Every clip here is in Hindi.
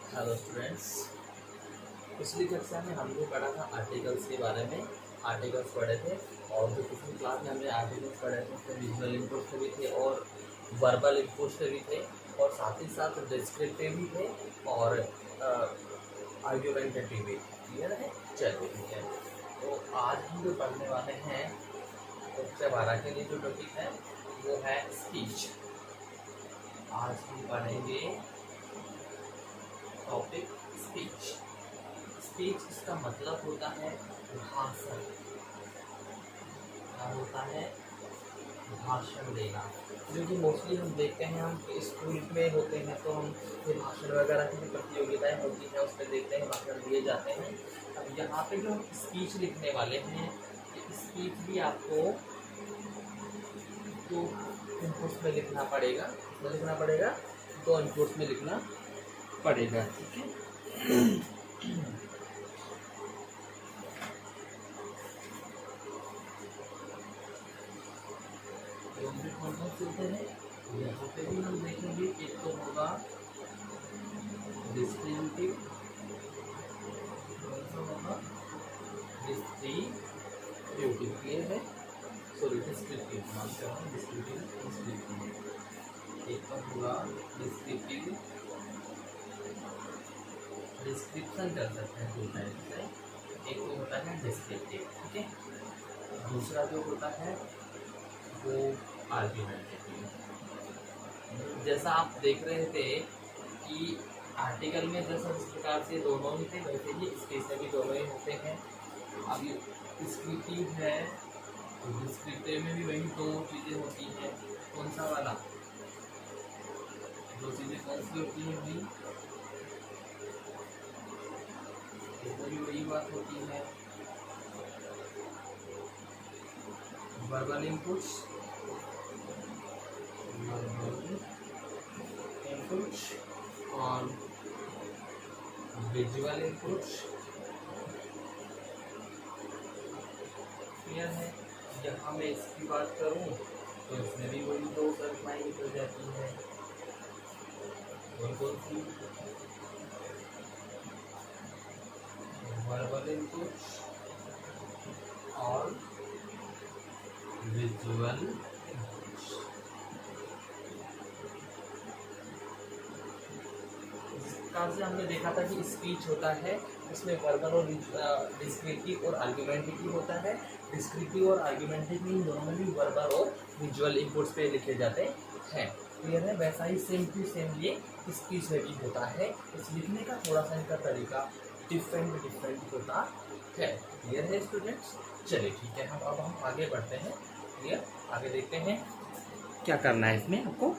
हेलो स्टूडेंट्स, पिछली कक्षा में हमने पढ़ा था आर्टिकल्स के बारे में। आर्टिकल्स पढ़े थे और जो पिछली क्लास में हमने आर्टिकल्स पढ़े थे उसमें विजुअल इनपुट्स भी थे और वर्बल इनपुट्स भी थे और साथ ही साथ डिस्क्रिप्टिव भी थे और आर्ग्यूमेंटेटिव भी। क्लियर है? चलिए ठीक है। तो आज हम जो पढ़ने वाले हैं कक्षा 12 के लिए जो टॉपिक है वो है स्पीच। आज हम पढ़ेंगे टॉपिक स्पीच। स्पीच इसका मतलब होता है भाषण। क्या होता है? भाषण देना। जो कि मोस्टली हम देखते हैं, हम स्कूल में होते हैं तो हम ये भाषण वगैरह की जो प्रतियोगिताएं होती हैं उसमें देखते हैं, भाषण दिए जाते हैं। अब यहाँ पे जो हम स्पीच लिखने वाले हैं, स्पीच भी आपको दो इनपुट्स में लिखना पड़ेगा। तो लिखना पड़ेगा दो इनपुट्स में लिखना पड़ेगा। ठीक है। कौन कौन से होते हैं यहाँ पे भी हम देखेंगे। एक तो होगा डिस्क्रिप्टिव, डिस्क्रिप्टिव क्लियर है। सॉरी डिस्क्रिप्टिव मान कर रहा हूँ, डिस्क्रिप्टिव। एक तो होगा डिस्क्रिप्टिव, डिस्क्रिप्शन कर सकते हैं दो टाइप से। एक तो होता है डिस्क्रिप्टिव, ठीक है। दूसरा जो होता है वो आर्ग्यूमेंटेटिव। जैसा आप देख रहे थे कि आर्टिकल में जैसा जिस प्रकार से दोनों ही थे वैसे ही स्पीच में भी दोनों ही होते हैं। अभी डिस्क्रिप्टिव है तो डिस्क्रिप्टिव में भी वही दो चीज़ें होती हैं। कौन सा वाला? दो चीज़ें कौन सी होती हैं भाई? भी वही बात होती है, वर्बल इनपुट्स और विजुअल इनपुट्स। क्लियर है? यहाँ मैं इसकी बात करूँ तो इसमें भी वही दो संख्याएं निकल जाती है। कौन सी? वर्बल इनपुट्स और विजुअल इनपुट्स। से हमने देखा था कि स्पीच होता है उसमें वर्बल और डिस्क्रिप्टिव और आर्ग्यूमेंटेटिव होता है। डिस्क्रिप्टिव और आर्ग्यूमेंटेटिव दोनों में भी वर्बल और विजुअल इनपुट्स पे लिखे जाते हैं। क्लियर है? वैसा ही सेम टू सेम ये स्पीच में भी होता है। इस लिखने का थोड़ा सा इनका तरीका डिफरेंट होता है। क्लियर है स्टूडेंट्स? चलिए ठीक है, अब हम आगे बढ़ते हैं। क्लियर? आगे देखते हैं क्या करना है इसमें आपको।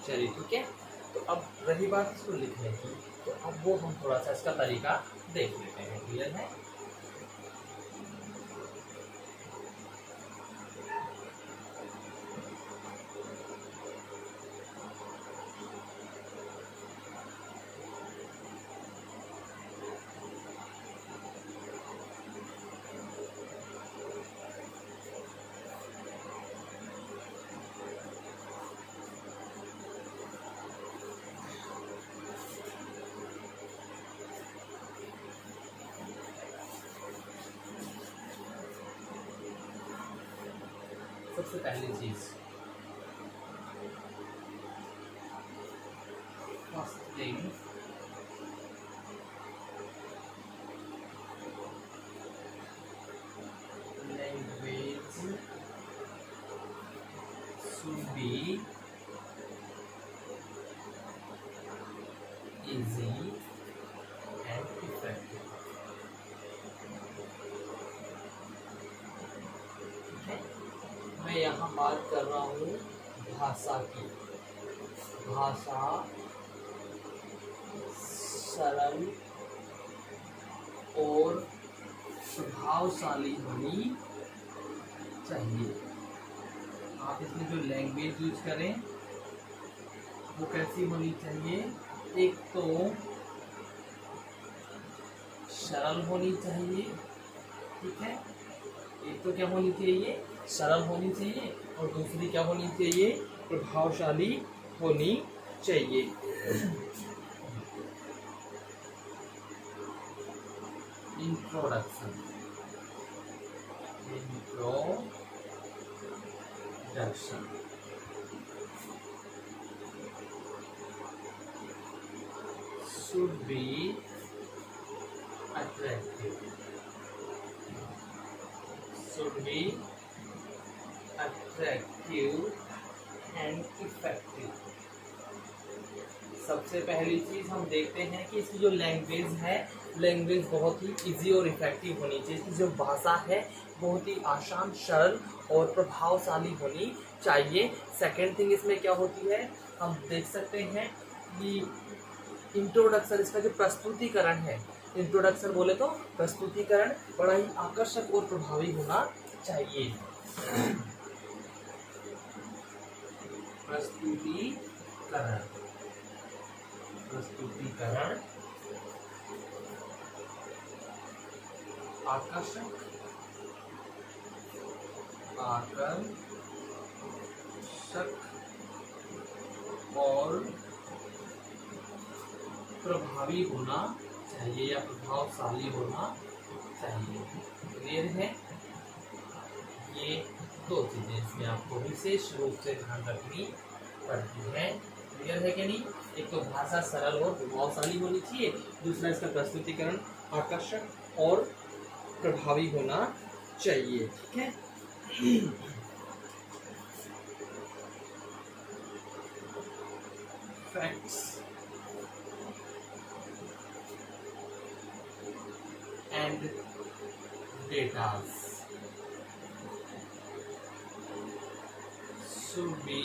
चलिए ठीक है। तो अब रही बात इसको लिखने की, तो अब वो हम थोड़ा सा इसका तरीका देख लेते हैं। क्लियर है? सबसे पहली चीज first thing, language should be easy and effective. मैं यहाँ बात कर रहा हूँ भाषा की। भाषा सरल और प्रभावशाली होनी चाहिए। आप इसमें जो लैंग्वेज यूज करें वो कैसी होनी चाहिए? एक तो सरल होनी चाहिए, ठीक है, एक तो क्या होनी चाहिए, सरल होनी चाहिए, और दूसरी क्या होनी चाहिए, प्रभावशाली होनी चाहिए। Introduction, introduction should be attractive, should be attractive and effective। सबसे पहली चीज हम देखते हैं कि इसकी जो लैंग्वेज है, लैंग्वेज बहुत ही इजी और इफेक्टिव होनी चाहिए। इसकी जो भाषा है बहुत ही आसान, सरल और प्रभावशाली होनी चाहिए। सेकेंड थिंग इसमें क्या होती है, हम देख सकते हैं कि इंट्रोडक्शन, इसका जो प्रस्तुतिकरण है, इंट्रोडक्शन बोले तो प्रस्तुतिकरण बड़ा ही आकर्षक और प्रभावी होना चाहिए। प्रस्तुतिकरण, प्रस्तुतिकरण आकर्षक, आकर्षक और प्रभावी होना चाहिए या प्रभावशाली होना चाहिए। क्लियर है? ये दो चीजें इसमें आपको विशेष रूप से ध्यान रखनी पड़ती है। क्लियर है कि नहीं? एक तो भाषा सरल और प्रभावशाली होनी चाहिए, दूसरा इसका प्रस्तुतिकरण आकर्षक और प्रभावी होना चाहिए। ठीक है? Facts and data should be,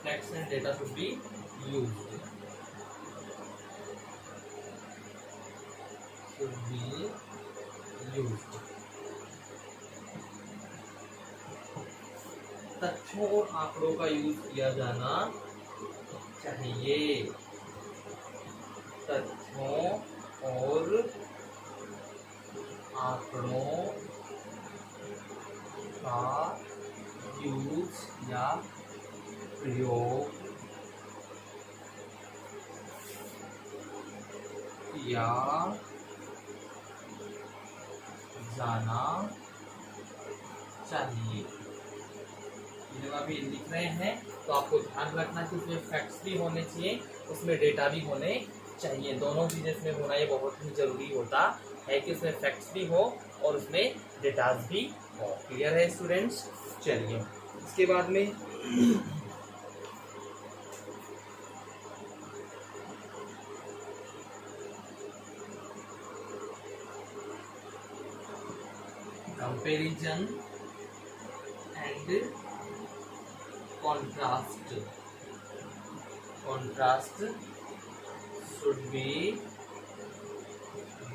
facts and data should be used, should be used। तथ्यों और आंकड़ों का यूज किया जाना चाहिए, तथ्यों और आंकड़ों का यूज या प्रयोग किया जाना चाहिए। जब आप ये लिख रहे हैं तो आपको ध्यान रखना कि उसमें फैक्ट्स भी होने चाहिए, उसमें डेटा भी होने चाहिए। दोनों चीजें इसमें होना ये बहुत ही जरूरी होता है कि उसमें फैक्ट्स भी हो और उसमें डेटाज भी हो। क्लियर है स्टूडेंट्स? चलिए इसके बाद में comparison and contrast, contrast should be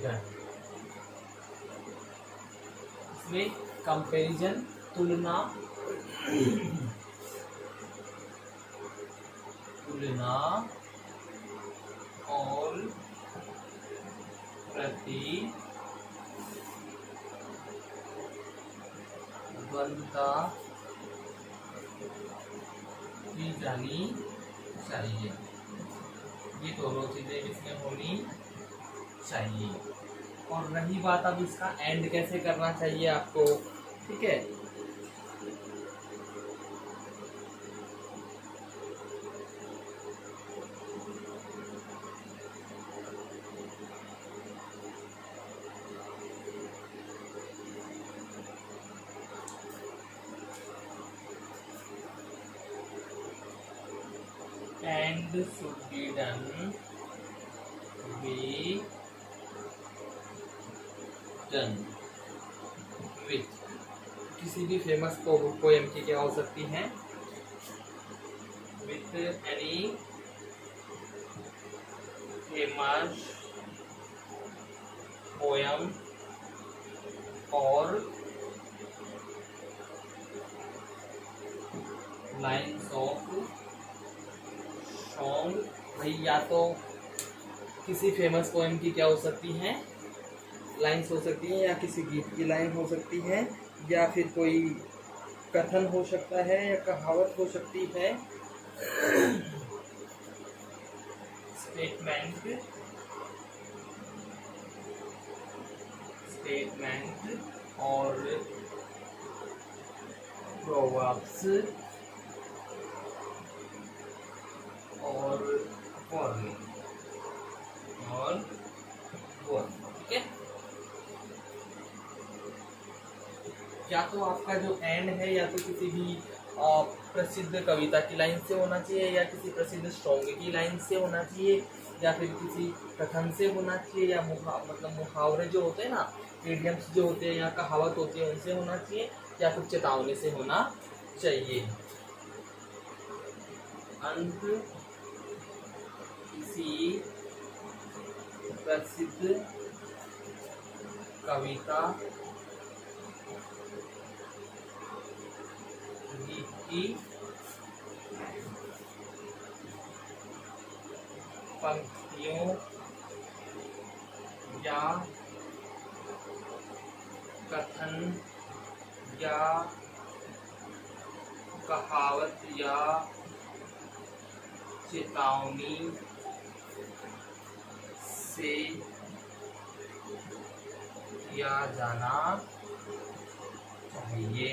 done. इसमें कंपैरिजन तुलना, तुलना और प्रतिद्वंद्विता की जानी चाहिए। ये दोनों चीजें इसमें होनी चाहिए। और रही बात अब इसका एंड कैसे करना चाहिए आपको, ठीक है? And should be done with, किसी भी फेमस पोएम की क्या हो सकती हैं, विथ एनी फेमस पोएम और लाइन्स ऑफ सॉन्ग। भाई या तो किसी फेमस पोएम की क्या हो सकती हैं, लाइन्स हो सकती हैं, या किसी गीत की लाइन हो सकती है, या फिर कोई कथन हो सकता है, या कहावत हो सकती है। स्टेटमेंट, और प्रोवर्ब्स और वार्निंग, ठीक है। या तो आपका जो एंड है या तो किसी भी प्रसिद्ध कविता की लाइन से होना चाहिए, या किसी प्रसिद्ध सॉन्ग की लाइन से होना चाहिए, या फिर किसी कथन से होना चाहिए, या मतलब मुहावरे जो होते हैं ना, इडियम्स जो होते हैं या कहावत होती है, उनसे होना चाहिए, या फिर चेतावनी से होना चाहिए। अंत किसी प्रसिद्ध कविता, गीत की पंक्तियों या कथन या कहावत या चेतावनी से किया जाना चाहिए।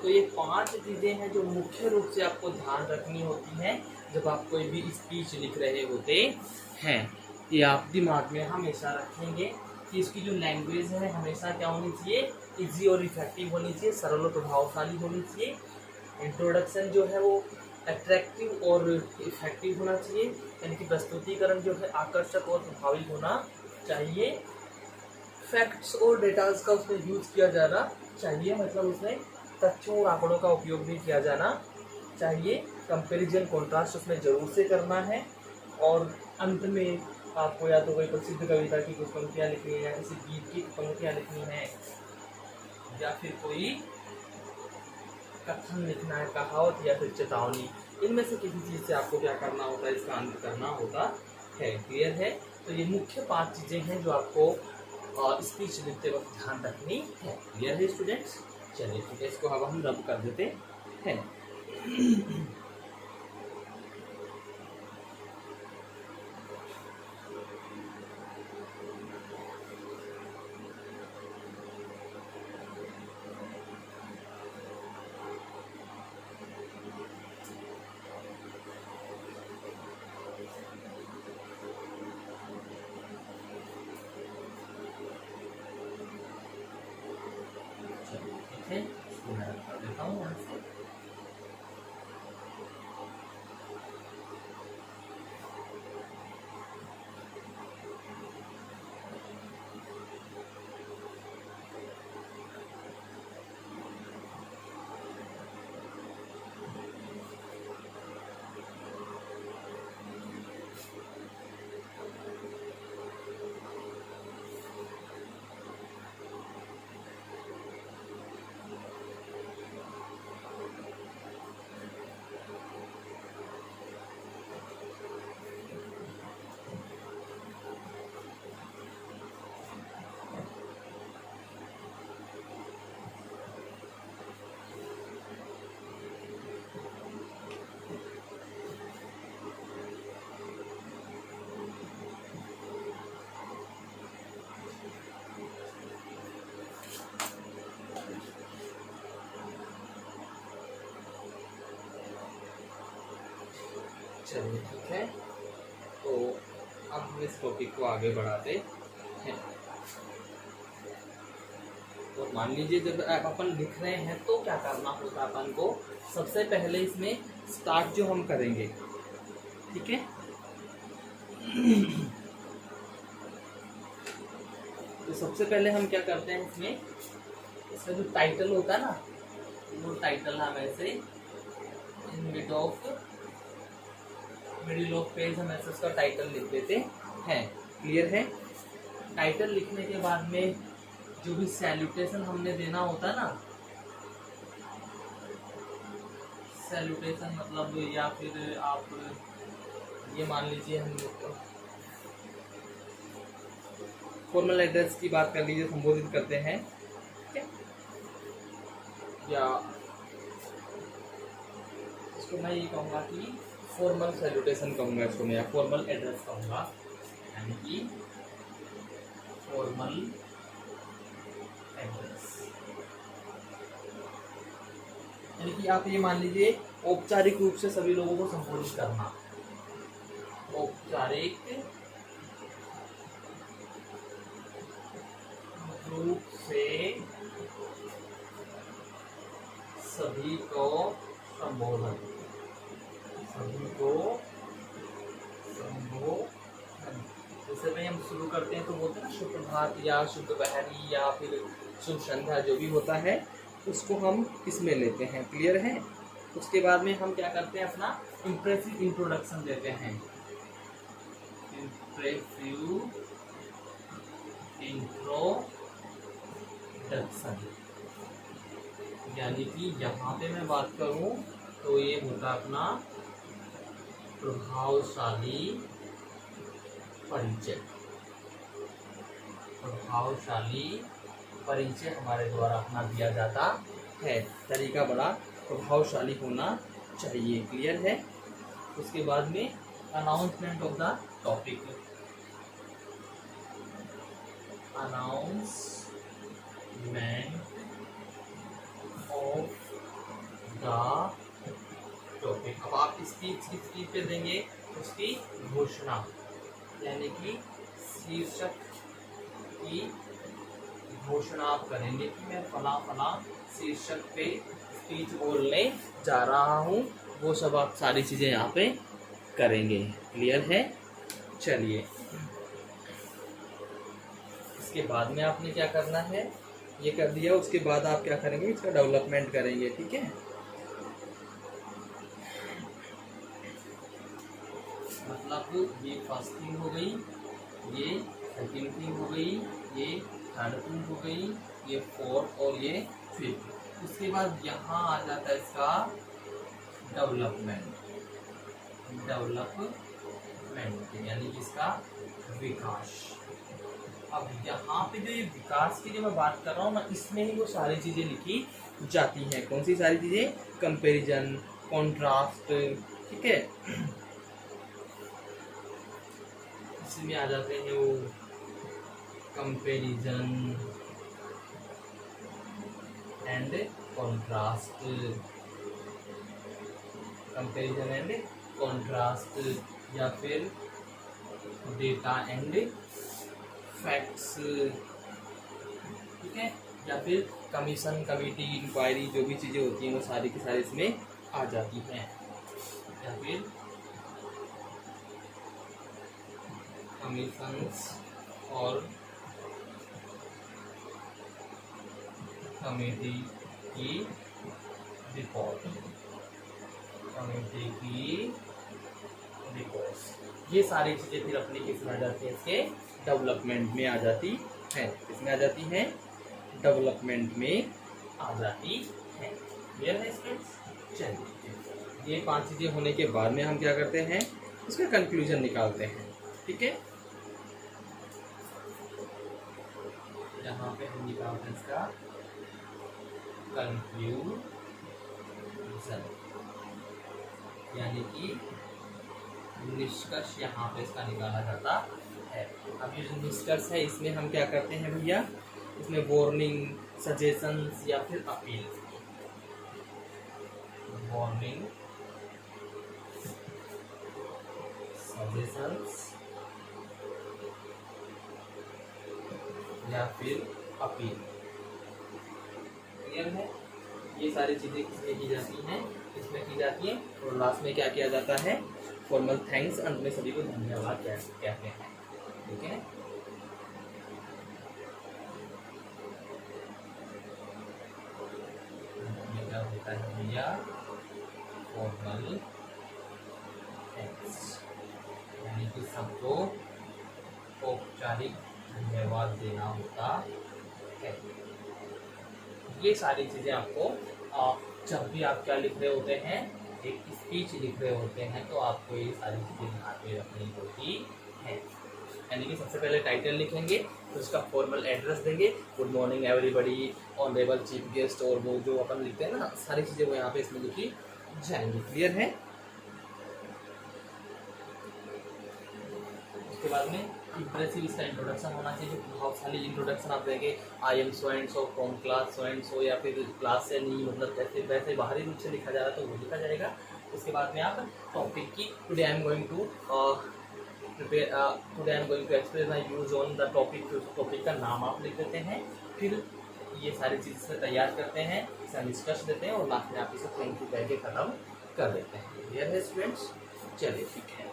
तो ये 5 चीज़ें हैं जो मुख्य रूप से आपको ध्यान रखनी होती हैं जब आप कोई भी स्पीच लिख रहे होते हैं। ये आप दिमाग में हमेशा रखेंगे कि इसकी जो लैंग्वेज है हमेशा क्या होनी चाहिए, इजी और इफेक्टिव होनी चाहिए, सरल और प्रभावशाली होनी चाहिए। इंट्रोडक्शन जो है वो अट्रैक्टिव और इफेक्टिव होना चाहिए, यानी कि प्रस्तुतिकरण जो है आकर्षक और प्रभावी होना चाहिए। फैक्ट्स और डेटाज का उसमें यूज किया जाना चाहिए, मतलब उसमें तथ्यों और आंकड़ों का उपयोग भी किया जाना चाहिए। कंपैरिजन कॉन्ट्रास्ट उसमें जरूर से करना है। और अंत में आपको या तो कोई प्रसिद्ध कविता की कुछ पंक्तियाँ लिखनी है, या किसी गीत की पंक्तियाँ लिखनी है, या फिर कोई कथन लिखना है, कहावत या फिर चेतावनी। इनमें से किसी चीज़ से आपको क्या करना होता है, इसका अंत करना होता है। क्लियर है? तो ये मुख्य 5 चीज़ें हैं जो आपको स्पीच लिखते वक्त ध्यान रखनी है। क्लियर है स्टूडेंट्स? चलिए ठीक है, इसको अब हम रब कर देते हैं। चलिए ठीक है, तो अब हम इस टॉपिक को आगे बढ़ाते हैं। तो मान लीजिए जब अपन लिख रहे हैं तो क्या करना होता है अपन को, सबसे पहले इसमें स्टार्ट जो हम करेंगे, ठीक है। तो सबसे पहले हम क्या करते हैं, इसमें जो टाइटल होता है ना, वो टाइटल हम ऐसे मिडिल ऑफ पेज हम ऐसे उसका टाइटल लिख देते हैं। क्लियर है? टाइटल लिखने के बाद में जो भी सैल्यूटेशन हमने देना होता है ना, सैल्यूटेशन मतलब, या फिर आप ये मान लीजिए हम फॉर्मल एड्रेस की बात कर लीजिए, संबोधित करते हैं, ठीक है, या इसको मैं ये कहूँगा कि फॉर्मल सैल्यूटेशन कहूँगा इसको मैं, या फॉर्मल एड्रेस कहूँगा, यानी कि फॉर्मल एड्रेस, यानी कि आप ये मान लीजिए औपचारिक रूप से सभी लोगों को संबोधित करना, औपचारिक रूप से सभी को संबोधन, सभी को संबोधन। जैसे भाई हम शुरू करते हैं तो बोलते हैं ना शुभ प्रभात या शुभ दोपहरी या फिर शुभ संध्या, जो भी होता है उसको हम इसमें लेते हैं, क्लियर है। उसके बाद में हम क्या करते हैं, अपना इम्प्रेसिव इंट्रोडक्शन देते हैं, इम्प्रेसिव इंट्रोडक्शन, यानी कि यहाँ पे मैं बात करूँ तो ये होता अपना प्रभावशाली परिचय, प्रभावशाली परिचय हमारे द्वारा अपना दिया जाता है, तरीका बड़ा प्रभावशाली होना चाहिए, क्लियर है। उसके बाद में announcement of the topic, announcement of the topic. अब आप स्पीच किस चीज पे देंगे, उसकी घोषणा, यानी कि शीर्षक की घोषणा आप करेंगे कि मैं फला फला शीर्षक पे स्पीच बोलने जा रहा हूँ, वो सब आप सारी चीज़ें यहाँ पे करेंगे, क्लियर है। चलिए इसके बाद में आपने क्या करना है, ये कर दिया, उसके बाद आप क्या करेंगे, इसका डेवलपमेंट करेंगे, ठीक है। मतलब ये फर्स्ट थिंग हो गई, ये सेकंड थिंग हो गई, ये थर्ड थिंग हो गई, ये फोर्थ और ये फिफ्थ। उसके बाद यहाँ आ जाता है इसका डेवलपमेंट, यानी कि इसका विकास। अब यहाँ पे जो ये विकास की जो मैं बात कर रहा हूँ ना, इसमें ही वो सारी चीज़ें लिखी जाती हैं। कौन सी सारी चीज़ें, कंपैरिजन, कॉन्ट्रास्ट, ठीक है, इसमें आ जाते हैं वो comparison and contrast, comparison and contrast, या फिर डेटा एंड फैक्ट्स, ठीक है, या फिर कमीशन, कमिटी, इंक्वायरी, जो भी चीज़ें होती हैं वो सारी की सारी इसमें आ जाती हैं, या फिर कमीशंस और कमेटी की रिपोर्ट, कमेटी की रिपोर्ट, ये सारी चीज़ें फिर अपनी किसमें आ जाती हैं, इसके डेवलपमेंट में आ जाती हैं, किसमें आ जाती हैं, डेवलपमेंट में आ जाती हैं, क्लियर है स्टूडेंट्स। चलिए ये 5 चीज़ें होने के बाद में हम क्या करते हैं, इसका कंक्लूजन निकालते हैं, ठीक है। यहाँ पे हम निकालते हैं इसका कंक्लूजन, यानी कि निष्कर्ष यहाँ पे इसका निकाला जाता है। अब ये जो निष्कर्ष है इसमें हम क्या करते हैं भैया, इसमें वार्निंग, सजेशंस या फिर अपील, वार्निंग, सजेशंस या फिर अपील, क्लियर है। ये सारी चीज़ें किसमें की जाती हैं, इसमें की जाती हैं, और लास्ट में क्या किया जाता है, फॉर्मल थैंक्स, अंत में सभी को धन्यवाद कहते हैं, ठीक है। क्या होता है भैया, फॉर्मल थैंक्स, यानी कि सबको औपचारिक धन्यवाद देना होता है। ये सारी चीज़ें आपको जब भी आप क्या लिख रहे होते हैं, एक स्पीच लिख रहे होते हैं, तो आपको ये सारी चीज़ें ध्यान में रखनी होती है। यानी कि सबसे पहले टाइटल लिखेंगे, फिर उसका फॉर्मल एड्रेस देंगे, good morning everybody, honourable chief guest, और वो जो अपन लिखते हैं ना सारी चीज़ें वो यहाँ पे इसमें लिखी जाएंगी। क्लियर है? उसके बाद में इम्प्रेसिव इसका इंट्रोडक्शन होना चाहिए। बहुत सारी इंट्रोडक्शन आप देंगे, I am so and so from class so and so, या फिर क्लास से नहीं मतलब जैसे वैसे बाहरी रूप से लिखा जा रहा है तो वो लिखा जाएगा। उसके बाद में आप टॉपिक की today I am going to express my views on the topic, topic का नाम आप लिख देते हैं। फिर ये सारी चीज़ से तैयार करते हैं, इसे निष्कर्ष देते हैं और लास्ट में आप इसे थैंक यू कह के खत्म कर देते हैं। क्लियर है स्टूडेंट्स? चलिए ठीक है।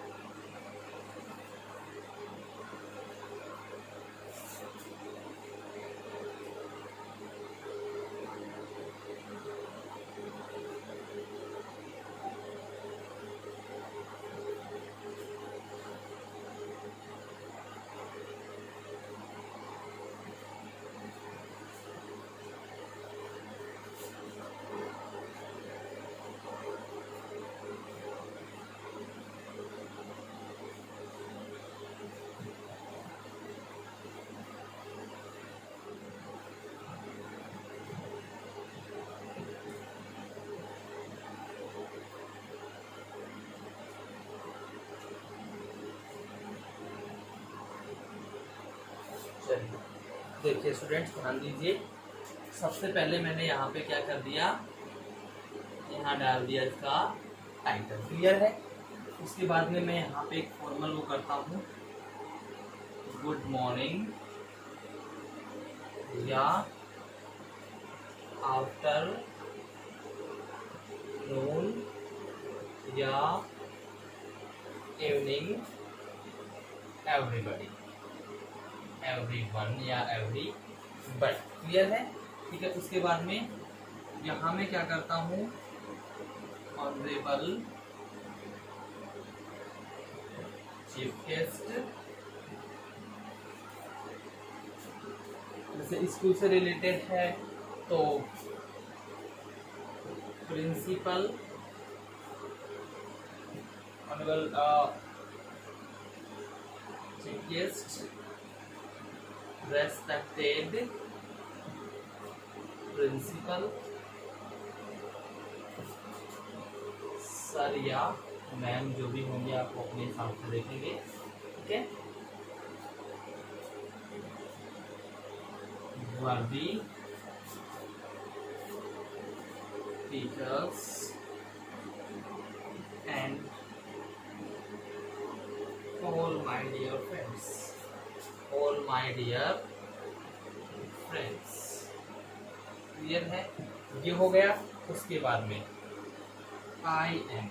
देखिए स्टूडेंट्स ध्यान दीजिए, सबसे पहले मैंने यहाँ पे क्या कर दिया, यहाँ डाल दिया इसका टाइटल। क्लियर है? उसके बाद में मैं यहाँ पे एक फॉर्मल वो करता हूँ, गुड मॉर्निंग या आफ्टर नून या इवनिंग एवरीबॉडी, एवरीवन या एवरी बट। क्लियर है? ठीक है। उसके बाद में यहाँ मैं क्या करता हूँ, ऑनरेबल चीफ गेस्ट, जैसे स्कूल से रिलेटेड है तो principal, honourable chief guest, respected principal sir या मैम, जो भी होंगे आपको अपने हिसाब से देखेंगे। ठीक है। Worthy teachers and all my dear friends, all my dear friends. Clear है? ये हो गया। उसके बाद में I am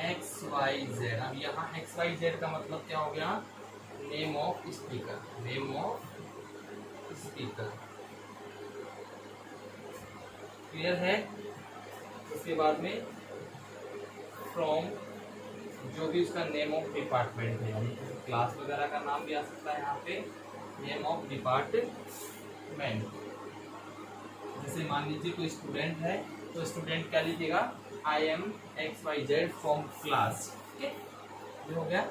X Y Z. अब यहाँ एक्स वाई जेड का मतलब क्या हो गया, name of speaker, name of speaker. Clear है? उसके बाद में फ्रॉम, जो भी उसका नेम ऑफ डिपार्टमेंट है, यानी क्लास वगैरह का नाम भी आ सकता है यहाँ पे, नेम ऑफ डिपार्टमेंट। जैसे मान लीजिए कोई स्टूडेंट है तो स्टूडेंट क्या लीजिएगा, I am X Y Z from class. ठीक है, ये हो गया।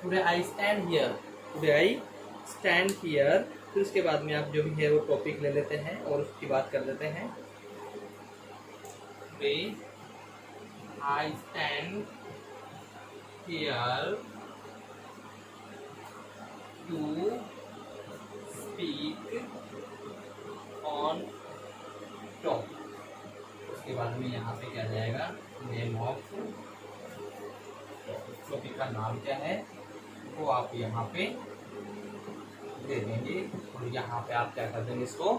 Today I stand here, today I stand here. फिर उसके बाद में आप जो भी है वो टॉपिक ले लेते हैं और उसकी बात कर लेते हैं। Today I stand here to speak on topic. उसके बाद में यहाँ पे क्या जाएगा, नेम ऑफ टॉपिक का नाम क्या है वो आप यहाँ पे दे देंगे और यहाँ पे आप क्या कर देंगे, इसको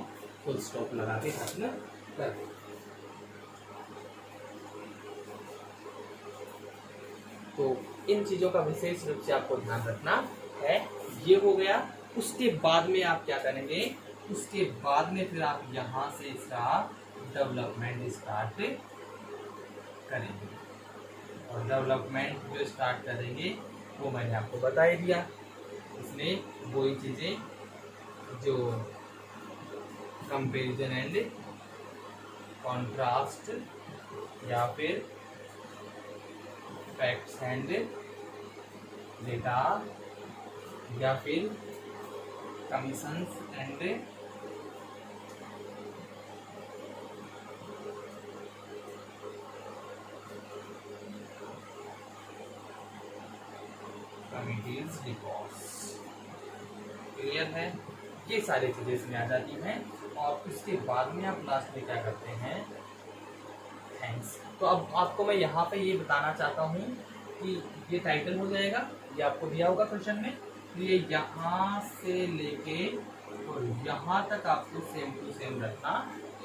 फुल स्टॉप लगा के खत्म कर देंगे। तो इन चीज़ों का विशेष रूप से आपको ध्यान रखना है। ये हो गया। उसके बाद में आप क्या करेंगे, उसके बाद में फिर आप यहाँ से इसका डेवलपमेंट स्टार्ट करेंगे और डेवलपमेंट जो स्टार्ट करेंगे वो मैंने आपको बता ही दिया। इसमें वही चीज़ें जो कंपेरिजन एंड कॉन्ट्रास्ट या फिर फैक्ट्स एंड डेटा या फिर commissions and committees reports. Clear है? ये सारी चीजें इसमें आ जाती हैं और उसके बाद में आप लास्ट में क्या करते हैं, थैंक्स। तो अब आपको मैं यहाँ पे ये बताना चाहता हूँ कि ये टाइटल हो जाएगा, ये आपको दिया होगा क्वेश्चन में, तो ये यहाँ से लेके और यहाँ तक आपको सेम टू सेम रखना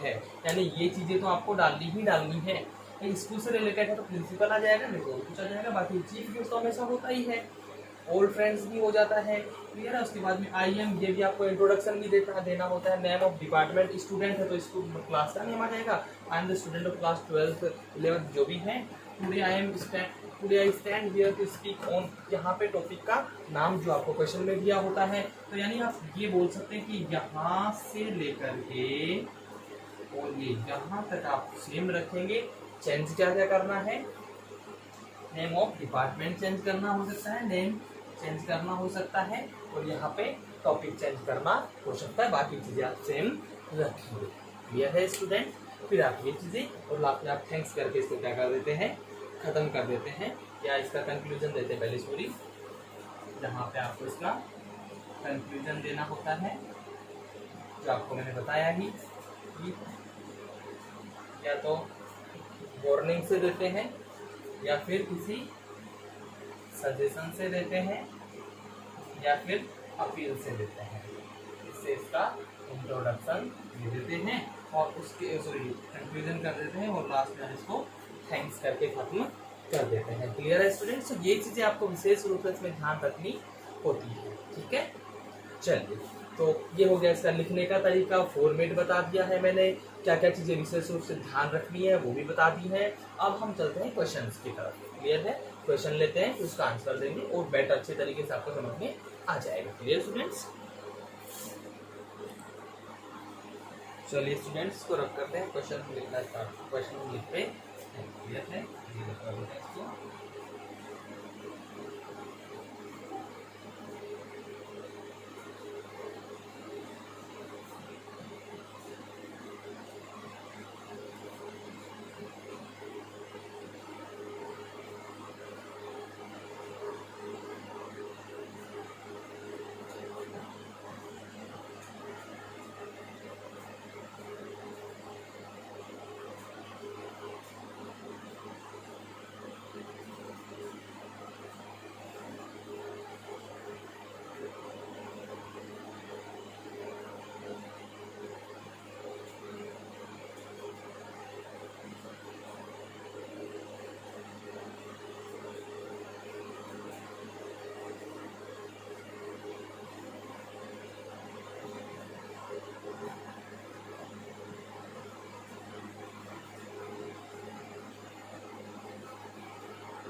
है। यानी ये चीज़ें तो आपको डालनी ही डालनी है। स्कूल से रिलेटेड है तो प्रिंसिपल आ जाएगा, नहीं तो कुछ आ जाएगा। बाकी चीफ गेस्ट तो हमेशा होता ही है, ओल्ड फ्रेंड्स भी हो जाता है। क्लियर है? उसके बाद में आई एम, ये भी आपको इंट्रोडक्शन भी देना होता है। नेम ऑफ डिपार्टमेंट, स्टूडेंट है तो इसको क्लास का नेम आ जाएगा। I am the student of class 12th 11th जो भी है। Today I stand here to speak on, यहाँ पे टॉपिक का नाम जो आपको क्वेश्चन में दिया होता है। तो यानी आप ये बोल सकते हैं कि यहाँ से लेकर के और ये यहाँ तक आप सेम रखेंगे। चेंज क्या क्या करना है, नेम ऑफ डिपार्टमेंट चेंज करना हो सकता है, नेम चेंज करना हो सकता है, और यहाँ पे टॉपिक चेंज करना हो सकता है। बाकी चीज़ें आप सेम रखिए। क्लियर है स्टूडेंट? फिर आप ये चीज़ें और लास्ट में आप थैंक्स करके इसको क्या कर देते हैं, ख़त्म कर देते हैं, या इसका कंक्लूजन देते हैं पहले स्टोरी, जहाँ पे आपको इसका कंक्लूजन देना होता है, जो आपको मैंने बताया ही कि या तो वार्निंग से देते हैं या फिर किसी सजेशन से देते हैं या फिर अपील से देते हैं। इससे इसका इंट्रोडक्शन दे देते हैं और उसके कंक्लूजन कर देते हैं और लास्ट में इसको थैंक्स करके खत्म कर देते हैं। क्लियर है स्टूडेंट्स? तो ये चीज़ें आपको विशेष रूप से इसमें ध्यान रखनी होती है। ठीक है, चलिए, तो ये हो गया इसका लिखने का तरीका, फॉर्मेट बता दिया है मैंने, क्या क्या चीज़ें विशेष रूप से ध्यान रखनी है वो भी बता दी है। अब हम चलते हैं क्वेश्चंस की तरफ। क्लियर है? क्वेश्चन लेते हैं, उसका आंसर देंगे और बेटर अच्छे तरीके से आपको समझ में आ जाएगा। Clear students? चलिए स्टूडेंट्स को रख करते हैं, क्वेश्चन लिखना स्टार्ट, क्वेश्चन लिखते हैं। क्लियर है? ये बता देते हैं इसको।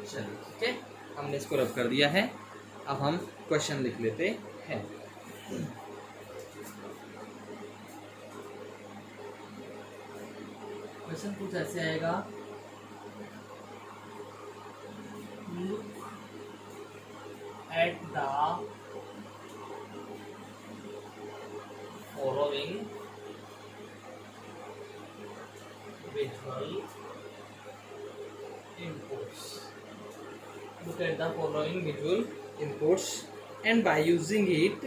चलिए ठीक है, हमने इसको रब कर दिया है। अब हम क्वेश्चन लिख लेते हैं। क्वेश्चन कुछ ऐसे आएगा, look at the following visual inputs. Look at the following visual inputs and by using it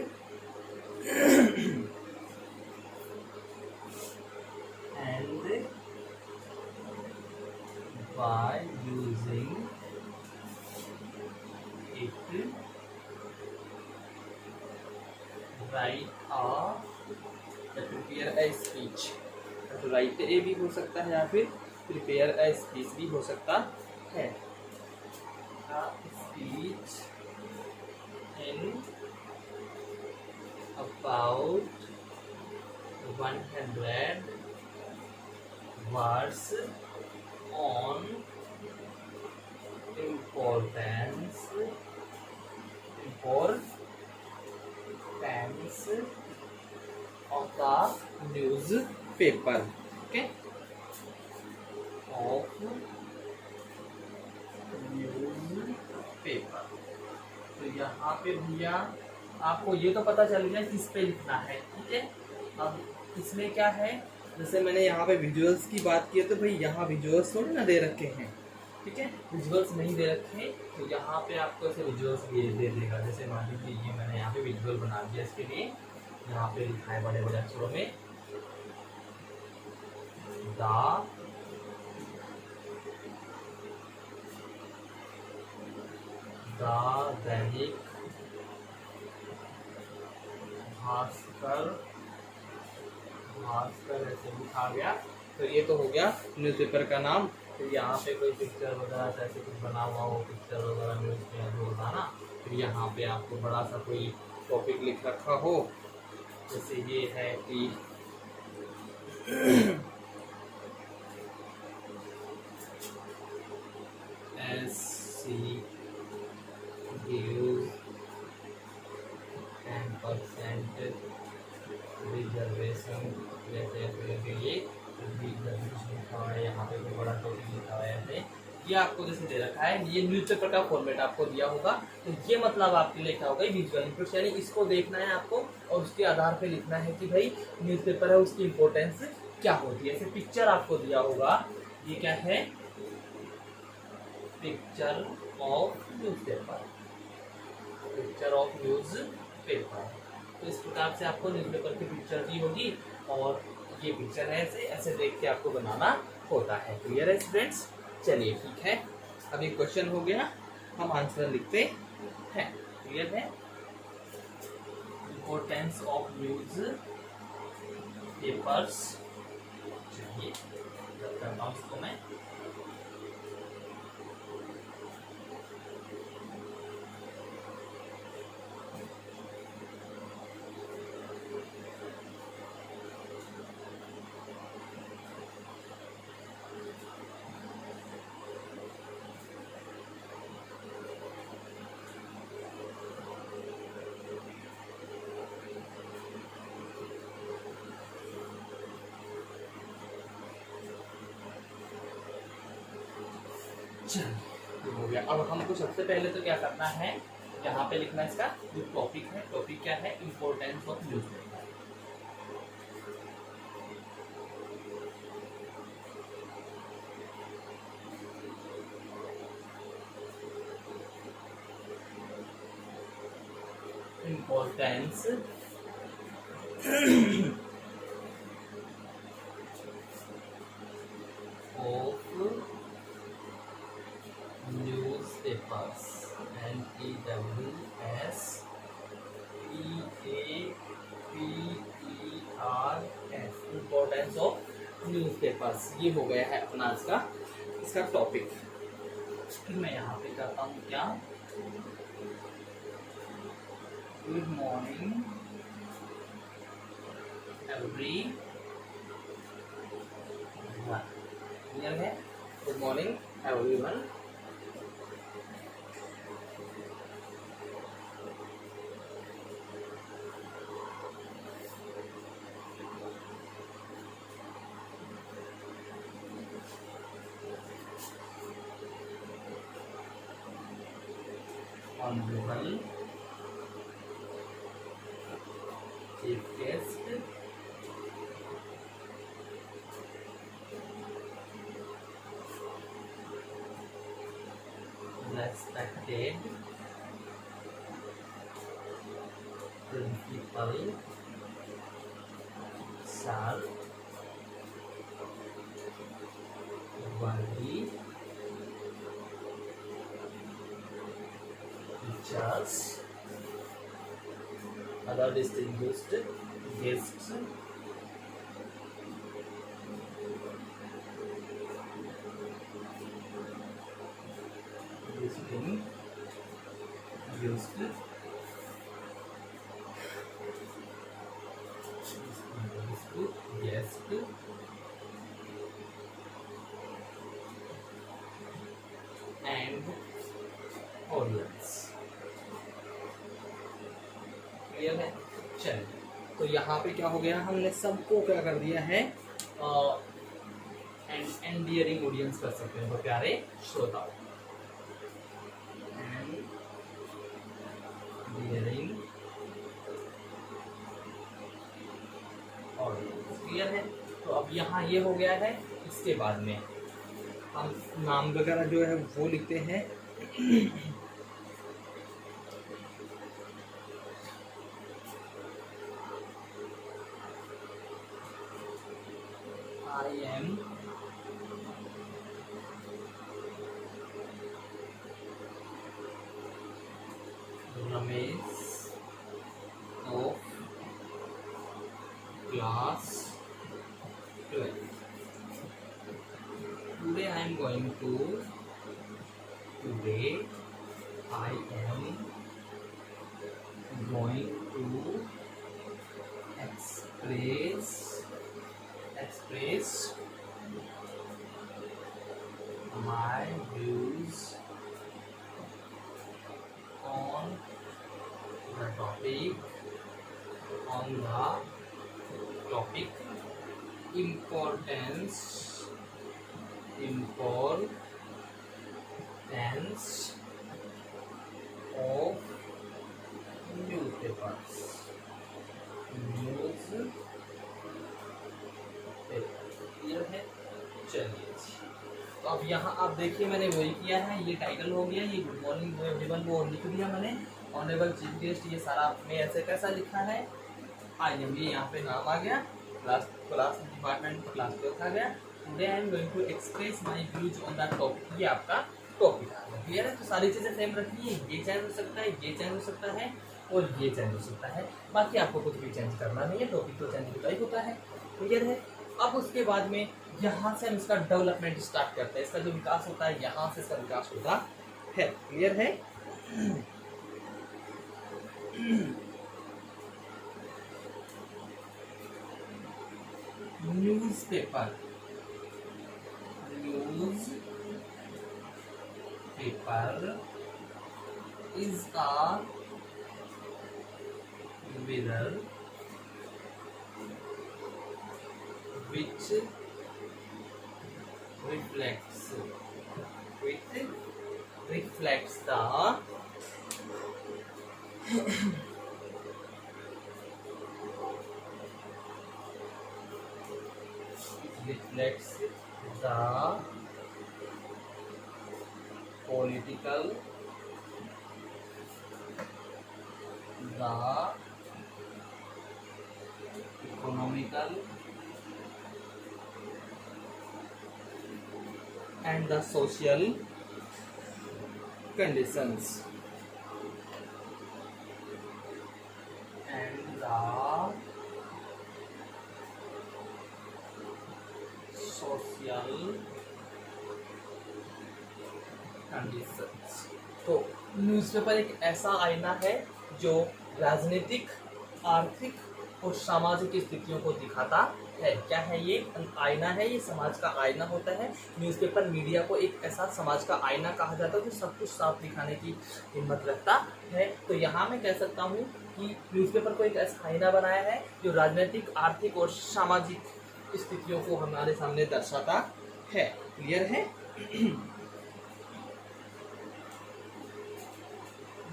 and by using it write a prepare a speech। तो राइट ए भी हो सकता है या फिर प्रिपेयर अ स्पीच भी हो सकता है। Speech in about 100 words on importance of the newspaper. Okay, of newspaper. तो यहाँ पे भैया आपको ये तो पता चल गया किस पे लिखना है, ठीक है। अब इसमें क्या है, जैसे मैंने यहाँ पे विजुअल्स की बात की है, तो भाई यहाँ विजुअल्स थोड़ी ना दे रखे हैं, ठीक है, विजुअल्स नहीं दे रखे, तो यहाँ पे आपको ऐसे विजुअल्स दे देगा। जैसे मान लीजिए ये मैंने यहाँ पे विजुअल बना दिया, इसके लिए यहाँ पे लिखा है बड़े बड़े अक्षरों में द दैनिक भास्कर ऐसे लिखा गया। तो ये तो हो गया न्यूज़पेपर का नाम। फिर यहाँ पे कोई पिक्चर वगैरह ऐसे कुछ बना हुआ हो, पिक्चर वगैरह न्यूज़ में जो होता ना, फिर यहाँ पे आपको बड़ा सा कोई टॉपिक लिख रखा हो, जैसे ये है कि SC gives 10% रिजर्वेशन, जैसे ये लिखा हुआ है, यहाँ पे कोई बड़ा टॉपिक लिखा हुआ है ऐसे, ये आपको जैसे दे रखा है, ये न्यूज़पेपर का फॉर्मेट आपको दिया होगा। तो ये मतलब आपके लिए क्या होगा, विजुअल इनपुट्स, यानी इसको देखना है आपको और उसके आधार पे लिखना है कि भाई न्यूज़पेपर है, उसकी इम्पोर्टेंस क्या होती है। ऐसे पिक्चर आपको दिया होगा, ये क्या है, picture of newspaper, picture of newspaper. तो इस प्रकार से आपको न्यूज़पेपर की पिक्चर दी होगी और ये पिक्चर है, ऐसे ऐसे देख के आपको बनाना होता है। क्लियर है स्टूडेंट्स? चलिए ठीक है, अभी क्वेश्चन हो गया, हम आंसर लिखते हैं। क्लियर है? इम्पोर्टेंस ऑफ न्यूज पेपर्स, चलिए करता हूँ इसको मैं। हो गया। अब हमको सबसे पहले तो क्या करना है, यहाँ पे लिखना है इसका जो टॉपिक है। टॉपिक क्या है, importance of newspaper. Importance of newspapers, NEWSPAPERS, importance of newspapers. ये हो गया है अपना इसका टॉपिक। फिर मैं यहाँ पे करता हूँ क्या, गुड मॉर्निंग एवरी वन, है good morning everyone. Honorable Chief Guest, respected Principal Sir Worthy teachers, other distinguished guests, guest and audience। Clear है? चलिए, तो यहाँ पे क्या हो गया, हमने सबको क्या कर दिया है, एंडियरिंग ऑडियंस कर सकते हैं, तो प्यारे श्रोताओं, एंडियरिंग ऑडियंस, क्लियर है। तो अब यहाँ ये हो गया है। इसके बाद में हम नाम वगैरह जो है वो लिखते हैं। I am Ramesh of class 12. Today I am going to express my views on the topic importance of newspapers. Clear है। चलिए, तो अब यहाँ आप देखिए मैंने वही किया है, ये टाइटल हो गया, ये गुड मॉर्निंग एवरीवन वो लिख दिया मैंने, ऑनरेबल चीफ गेस्ट ये सारा में ऐसे कैसा लिखा है, आई एम, ये यहाँ पे नाम आ गया, क्लास डिपार्टमेंट क्लास 12 आ गया। Today I am going to express my views on that topic, ये आपका टॉपिक आ गया। क्लियर है। तो सारी चीज़ें सेम रखनी है, ये चेंज हो सकता है, ये चेंज हो सकता है और ये चेंज हो सकता है, बाकी आपको कुछ भी चेंज करना नहीं है, टॉपिक तो चेंज होता ही होता है। क्लियर है। अब उसके बाद में यहाँ से हम इसका डेवलपमेंट स्टार्ट करते हैं, इसका जो विकास होता है यहाँ से इसका विकास होता है। क्लियर है। Newspaper is a mirror which reflects the political, the economical and the social conditions and the social conditions। तो न्यूज़पेपर एक ऐसा आईना है जो राजनीतिक, आर्थिक और सामाजिक स्थितियों को दिखाता है। क्या है ये? आईना है, ये समाज का आईना होता है। न्यूज़पेपर मीडिया को एक ऐसा समाज का आईना कहा जाता है जो सब कुछ साफ दिखाने की हिम्मत रखता है। तो यहाँ मैं कह सकता हूँ कि न्यूज़पेपर को एक ऐसा आईना बनाया है जो राजनीतिक, आर्थिक और सामाजिक स्थितियों को हमारे सामने दर्शाता है। क्लियर है।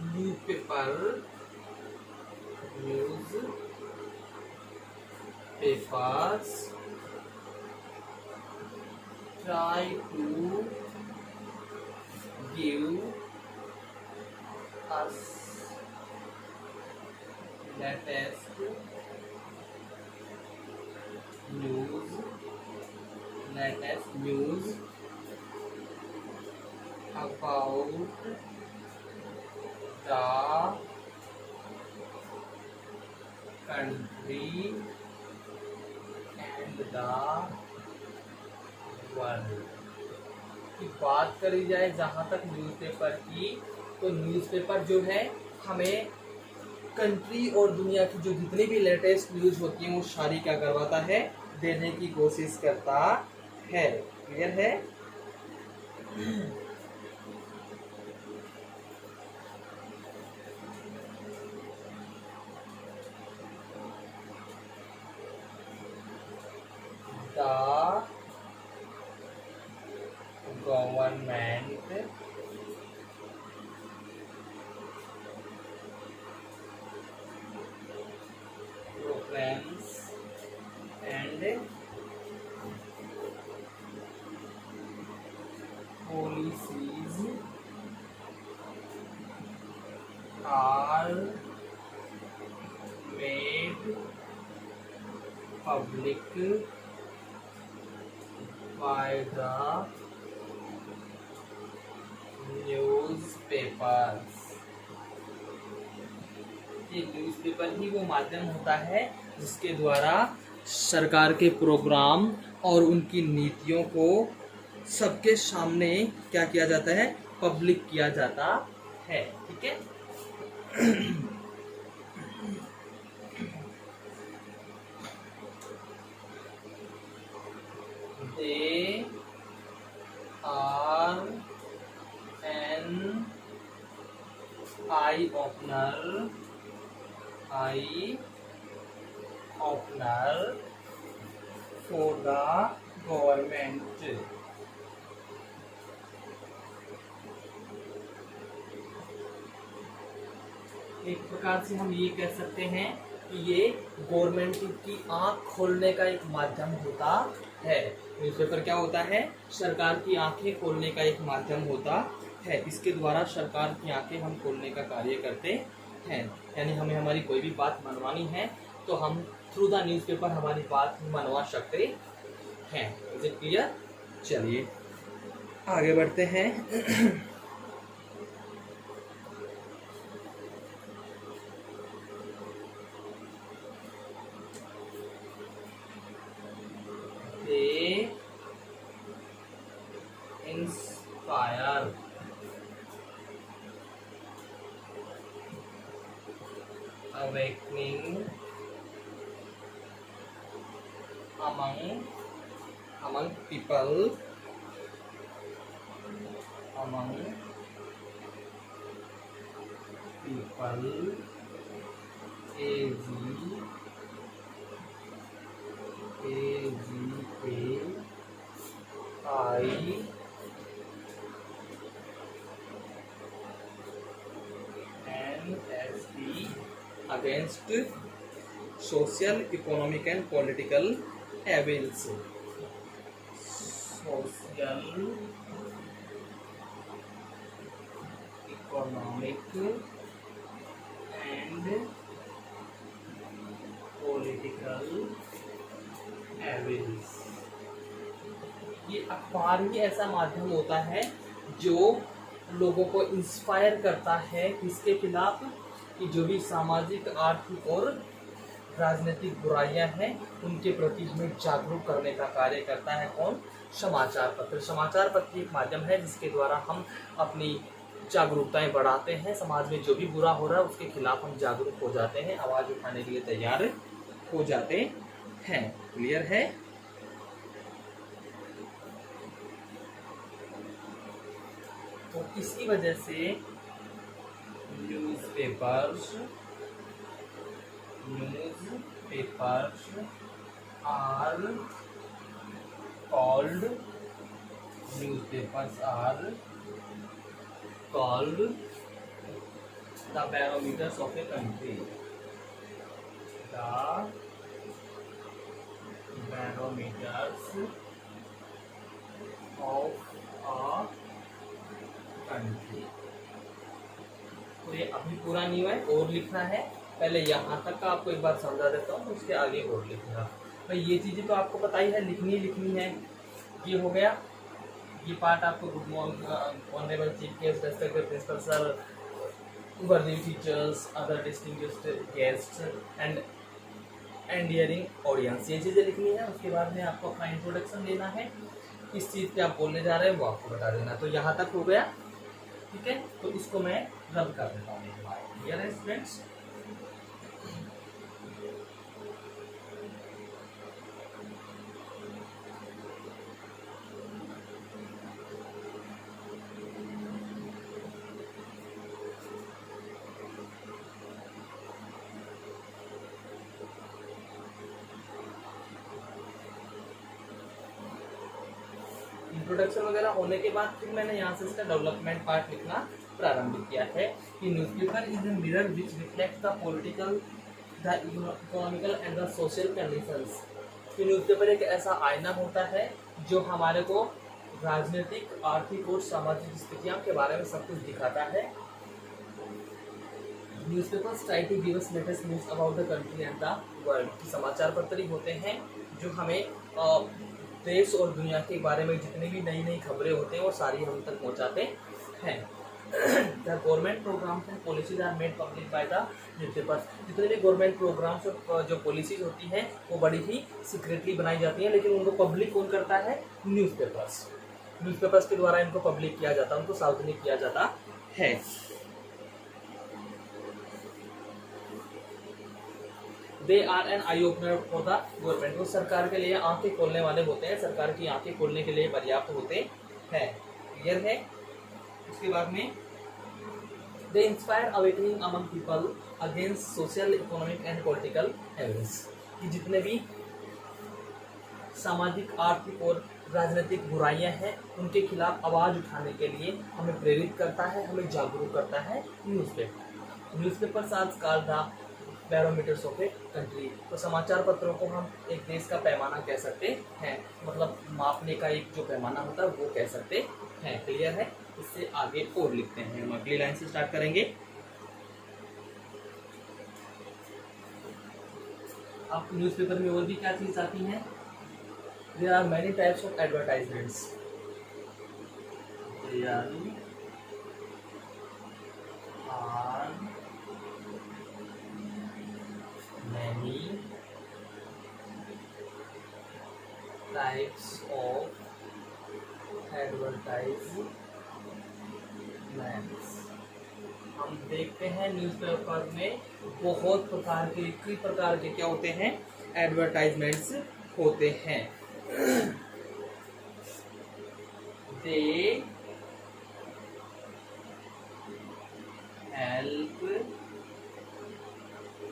Newspapers try to give us latest news about the country and the world की बात करी जाए जहाँ तक न्यूज़पेपर की, तो न्यूज़पेपर जो है हमें कंट्री और दुनिया की जो जितनी भी लेटेस्ट न्यूज़ होती है वो सारी क्या करवाता है, देने की कोशिश करता है। क्लियर है। the government programs and policies are made public by the newspapers. ये न्यूज़पेपर ही वो माध्यम होता है जिसके द्वारा सरकार के प्रोग्राम और उनकी नीतियों को सबके सामने क्या किया जाता है, पब्लिक किया जाता है। ठीक है, they are an eye opener for the government। एक प्रकार से हम ये कह सकते हैं कि ये गवर्नमेंट की आंख खोलने का एक माध्यम होता है। न्यूज़पेपर क्या होता है, सरकार की आंखें खोलने का एक माध्यम होता है। इसके द्वारा सरकार की आंखें हम खोलने का कार्य करते हैं। यानी हमें हमारी कोई भी बात मनवानी है तो हम थ्रू द न्यूज़पेपर हमारी बात मनवा सकते हैं। Is it clear? चलिए आगे बढ़ते हैं। They inspire awakening among people against social, economic and political evils। social, economic and political evils। ये अखबार ही ऐसा माध्यम होता है जो लोगों को इंस्पायर करता है किसके खिलाफ, कि जो भी सामाजिक, आर्थिक और राजनीतिक बुराइयां हैं उनके प्रति हमें जागरूक करने का कार्य करता है। कौन? समाचार पत्र। समाचार पत्र एक माध्यम है जिसके द्वारा हम अपनी जागरूकताएं बढ़ाते हैं। समाज में जो भी बुरा हो रहा है उसके खिलाफ हम जागरूक हो जाते हैं, आवाज उठाने के लिए तैयार हो जाते हैं। क्लियर है? तो इसी वजह से newspapers are called the barometers of a country। The barometers of a country। तो ये अभी पूरा नहीं है, और लिखना है। पहले यहाँ तक का आपको एक बार समझा देता हूँ, उसके आगे और लिखूंगा। भाई ये चीज़ें तो आपको पता ही है, लिखनी है। ये हो गया, ये पार्ट आपको good morning honourable chief guest, respected principal sir, worthy teachers, other distinguished guests and dearing audience, ये चीज़ें लिखनी है। उसके बाद में आपको अपना इंट्रोडक्शन देना है, किस चीज़ पे आप बोलने जा रहे हैं वो आपको बता देना। तो यहाँ तक हो गया, ठीक है। तो इसको मैं रद्द कर देता हूँ। क्लियर है स्टूडेंट्स? इंट्रोडक्शन वगैरह होने के बाद फिर मैंने यहाँ से इसका डेवलपमेंट पार्ट लिखना प्रारंभ किया है कि newspaper is a mirror which reflect the political, the economical and the social conditions. कि न्यूज़पेपर एक ऐसा आईना होता है जो हमारे को राजनीतिक, आर्थिक और सामाजिक स्थितियों के बारे में सब कुछ दिखाता है। Newspapers try to give us latest news about the country and the world. समाचार पत्र ही होते हैं जो हमें देश और दुनिया के बारे में जितनी भी नई नई खबरें होते हैं वो सारी हम तक पहुंचाते हैं। The government programmes and policies are made public by the newspapers. जितने भी गवर्नमेंट प्रोग्राम्स और जो पॉलिसीज होती हैं वो बड़ी ही सीक्रेटली बनाई जाती हैं, लेकिन उनको पब्लिक कौन करता है? न्यूज़पेपर्स। न्यूज़पेपर्स के द्वारा इनको पब्लिक किया जाता है, उनको सार्वजनिक किया जाता है। They are an eye opener for the government. वो सरकार के लिए आंखें खोलने वाले होते हैं, सरकार की आंखें खोलने के लिए पर्याप्त होते हैं। क्लियर है? उसके बाद में they inspire awakening among people against social, economic and political evidence. कि जितने भी सामाजिक, आर्थिक और राजनीतिक बुराइयां हैं उनके खिलाफ आवाज़ उठाने के लिए हमें प्रेरित करता है, हमें जागरूक करता है newspaper. Newspapers are called the barometers of a country. तो समाचार पत्रों को हम एक देश का पैमाना कह सकते हैं, मतलब मापने का एक जो पैमाना होता है वो कह सकते हैं। क्लियर है? इससे आगे और लिखते हैं, हम अगली लाइन से स्टार्ट करेंगे। अब न्यूज़पेपर में और भी क्या चीज आती है? There are many types of advertisements. Many types of advertisements। हम देखते हैं न्यूज़पेपर में बहुत प्रकार के, कई प्रकार के क्या होते हैं? एडवर्टाइजमेंट्स होते हैं। They help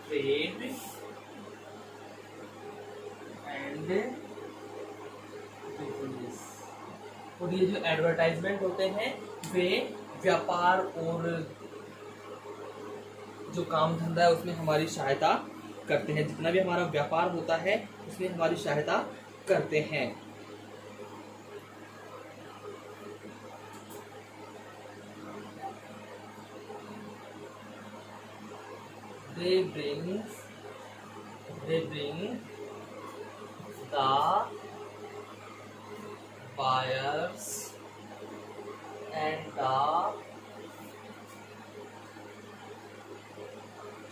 trade and business. और ये जो एडवर्टाइजमेंट होते हैं वे व्यापार और जो काम धंधा है उसमें हमारी सहायता करते हैं। जितना भी हमारा व्यापार होता है उसमें हमारी सहायता करते हैं। They bring the buyers and the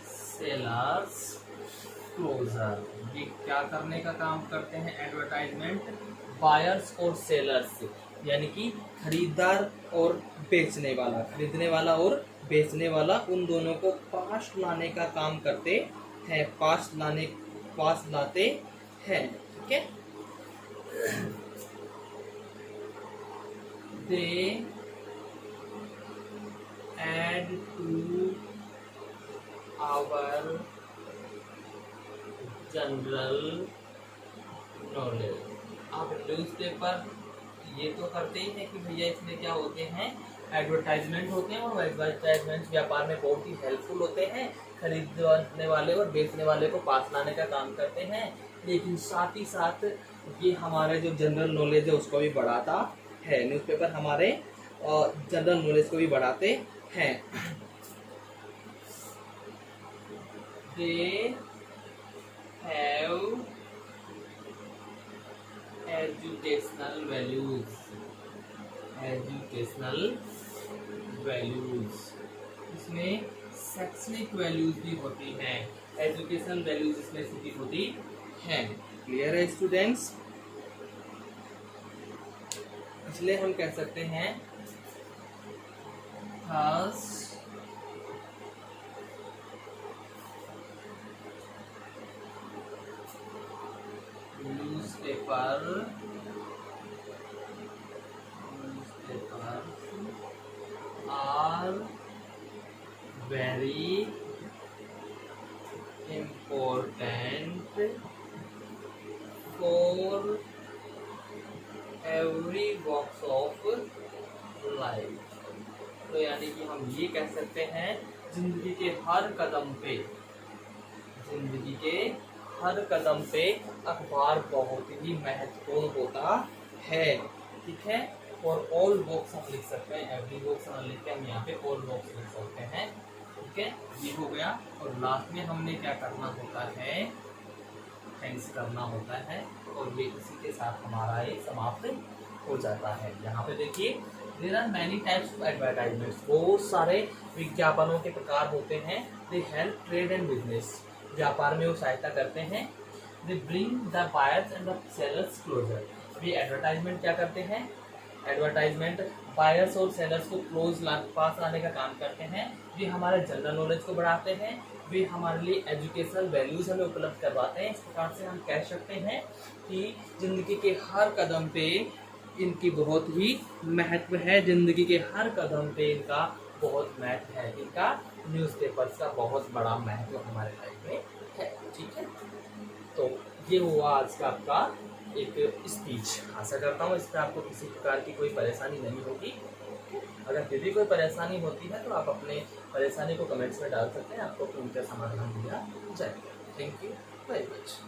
sellers closer। ये क्या करने का काम करते हैं? एडवर्टाइजमेंट बायर्स और सेलर्स, यानी कि खरीदार और बेचने वाला, खरीदने वाला और बेचने वाला, उन दोनों को पास लाने का काम करते हैं, पास लाते हैं। ठीक है? They add to our general knowledge. अब न्यूज़पेपर ये तो करते ही हैं कि भैया इसमें क्या होते हैं? एडवर्टाइजमेंट होते हैं, और एडवर्टाइजमेंट व्यापार में बहुत ही हेल्पफुल होते हैं। खरीदने वाले और बेचने वाले को पास लाने का काम करते हैं, लेकिन साथ ही साथ ये हमारे जो जनरल नॉलेज है उसको भी बढ़ाता है। न्यूज़पेपर हमारे जनरल नॉलेज को भी बढ़ाते हैं। They have educational values. इसमें शैक्षणिक वैल्यूज भी होती हैं, एजुकेशनल वैल्यूज इसमें स्थित होती हैं। क्लियर है स्टूडेंट्स? इसलिए हम कह सकते हैं thus newspapers are very important for every walks of life. तो यानी कि हम ये कह सकते हैं जिंदगी के हर कदम पे, जिंदगी के हर कदम पे अखबार बहुत ही महत्वपूर्ण होता है। ठीक है, और ऑल बुक्स हम लिख सकते हैं, एवरी बुक्स हम लिख के हम यहाँ पे ऑल बुक्स लिख सकते हैं। ठीक है, ये हो गया। और लास्ट में हमने क्या करना होता है, थैंक्स करना होता है, और ये इसी के साथ हमारा ये समाप्त हो जाता है। यहाँ पे देखिए, there are many types of advertisements, बहुत सारे विज्ञापनों के प्रकार होते हैं। They help trade and business, व्यापार में वो सहायता करते हैं। They bring the buyers and the sellers closer, अभी एडवर्टाइजमेंट क्या करते हैं, एडवर्टाइजमेंट बायर्स और सेलर्स को पास लाने का काम करते हैं। वे हमारे जनरल नॉलेज को बढ़ाते हैं, वे हमारे लिए एजुकेशनल वैल्यूज हमें उपलब्ध करवाते हैं। इस प्रकार से हम कह सकते हैं कि जिंदगी के हर कदम पे इनकी बहुत ही महत्व है, जिंदगी के हर कदम पे इनका बहुत महत्व है, इनका न्यूज़पेपर्स का बहुत बड़ा महत्व हमारे लाइफ में है। ठीक है, तो ये हुआ आज का आपका एक स्पीच। आशा करता हूँ इसमें आपको किसी प्रकार की कोई परेशानी नहीं होगी। अगर फिर भी कोई परेशानी होती है तो आप अपने परेशानी को कमेंट्स में डाल सकते हैं, आपको उनका समाधान दिया जाएगा। Thank you very much.